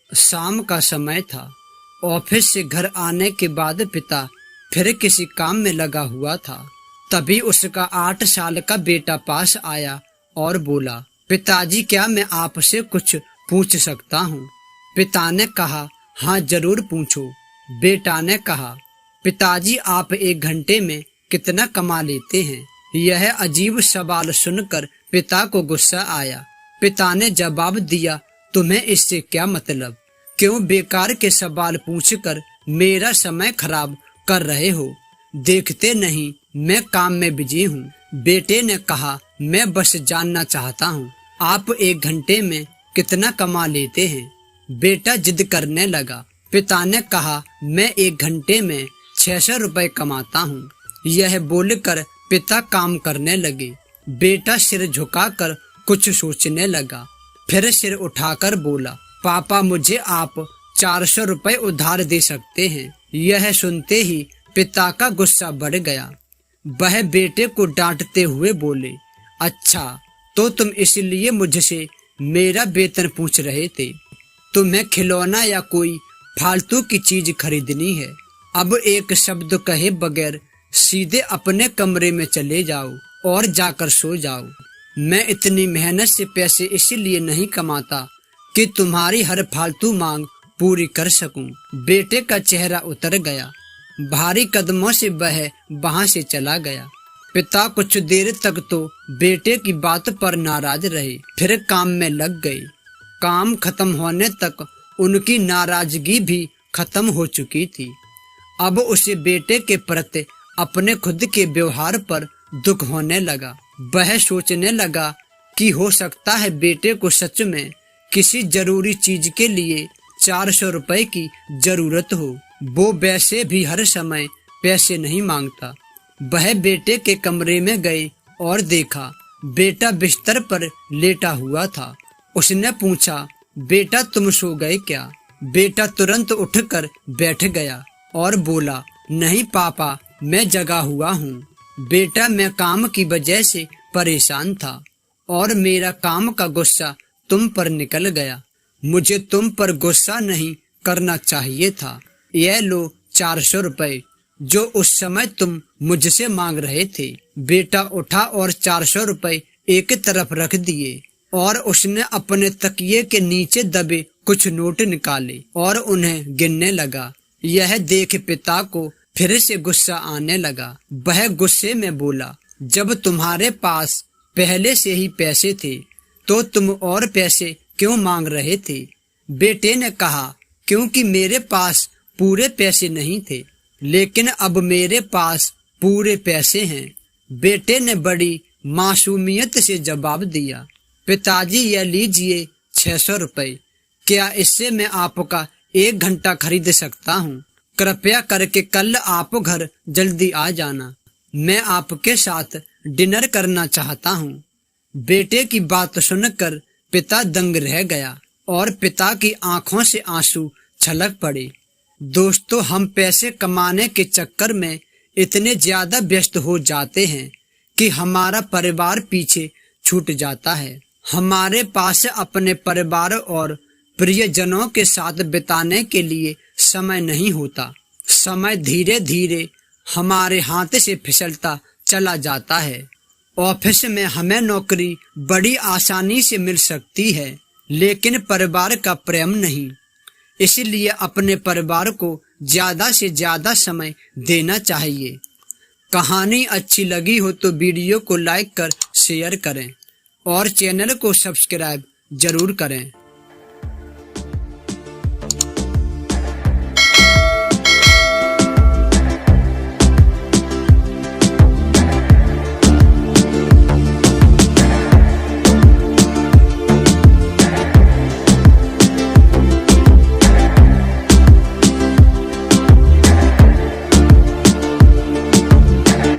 शाम का समय था। ऑफिस से घर आने के बाद पिता फिर किसी काम में लगा हुआ था। तभी उसका 8 साल का बेटा पास आया और बोला, पिताजी क्या मैं आपसे कुछ पूछ सकता हूँ? पिता ने कहा, हाँ जरूर पूछो। बेटा ने कहा, पिताजी आप 1 घंटे में कितना कमा लेते हैं? यह अजीब सवाल सुनकर पिता को गुस्सा आया। पिता ने जवाब दिया, तुम्हें इससे क्या मतलब? क्यों बेकार के सवाल पूछकर मेरा समय खराब कर रहे हो? देखते नहीं मैं काम में बिजी हूँ। बेटे ने कहा, मैं बस जानना चाहता हूँ आप 1 घंटे में कितना कमा लेते हैं? बेटा जिद करने लगा। पिता ने कहा, मैं 1 घंटे में 600 रुपए कमाता हूँ। यह बोलकर पिता काम करने लगे। बेटा सिर झुकाकर कुछ सोचने लगा, फिर सिर उठाकर बोला, पापा मुझे आप 400 रुपए उधार दे सकते हैं? यह सुनते ही पिता का गुस्सा बढ़ गया। वह बेटे को डांटते हुए बोले, अच्छा तो तुम इसलिए मुझसे मेरा वेतन पूछ रहे थे? तुम्हें खिलौना या कोई फालतू की चीज खरीदनी है? अब एक शब्द कहे बगैर सीधे अपने कमरे में चले जाओ और जाकर सो जाओ। मैं इतनी मेहनत से पैसे इसलिए नहीं कमाता कि तुम्हारी हर फालतू मांग पूरी कर सकूं। बेटे का चेहरा उतर गया। भारी कदमों से वह वहां से चला गया। पिता कुछ देर तक तो बेटे की बात पर नाराज रहे, फिर काम में लग गए। काम खत्म होने तक उनकी नाराजगी भी खत्म हो चुकी थी। अब उसे बेटे के प्रति अपने खुद के व्यवहार पर दुख होने लगा। वह सोचने लगा कि हो सकता है बेटे को सच में किसी जरूरी चीज के लिए 400 रुपए की जरूरत हो। वो वैसे भी हर समय पैसे नहीं मांगता। वह बेटे के कमरे में गए और देखा बेटा बिस्तर पर लेटा हुआ था। उसने पूछा, बेटा तुम सो गए क्या? बेटा तुरंत उठकर बैठ गया और बोला, नहीं पापा मैं जगा हुआ हूँ। बेटा मैं काम की वजह से परेशान था और मेरा काम का गुस्सा तुम पर निकल गया। मुझे तुम पर गुस्सा नहीं करना चाहिए था। यह लो 400 रुपए जो उस समय तुम मुझसे मांग रहे थे। बेटा उठा और 400 रुपए एक तरफ रख दिए और उसने अपने तकिए के नीचे दबे कुछ नोट निकाले और उन्हें गिनने लगा। यह देख पिता को फिर से गुस्सा आने लगा। वह गुस्से में बोला, जब तुम्हारे पास पहले से ही पैसे थे तो तुम और पैसे क्यों मांग रहे थे? बेटे ने कहा, क्योंकि मेरे पास पूरे पैसे नहीं थे, लेकिन अब मेरे पास पूरे पैसे हैं। बेटे ने बड़ी मासूमियत से जवाब दिया, पिताजी यह लीजिए 600 रुपए। क्या इससे मैं आपका 1 घंटा खरीद सकता हूँ? कृपया करके कल आप घर जल्दी आ जाना। मैं आपके साथ डिनर करना चाहता हूँ। बेटे की बात सुनकर पिता दंग रह गया और पिता की आंखों से आंसू छलक पड़े। दोस्तों, हम पैसे कमाने के चक्कर में इतने ज्यादा व्यस्त हो जाते हैं कि हमारा परिवार पीछे छूट जाता है। हमारे पास अपने परिवार और प्रियजनों के साथ बिताने के लिए समय नहीं होता। समय धीरे धीरे हमारे हाथ से फिसलता चला जाता है। ऑफिस में हमें नौकरी बड़ी आसानी से मिल सकती है, लेकिन परिवार का प्रेम नहीं। इसलिए अपने परिवार को ज्यादा से ज्यादा समय देना चाहिए। कहानी अच्छी लगी हो तो वीडियो को लाइक कर शेयर करें और चैनल को सब्सक्राइब जरूर करें।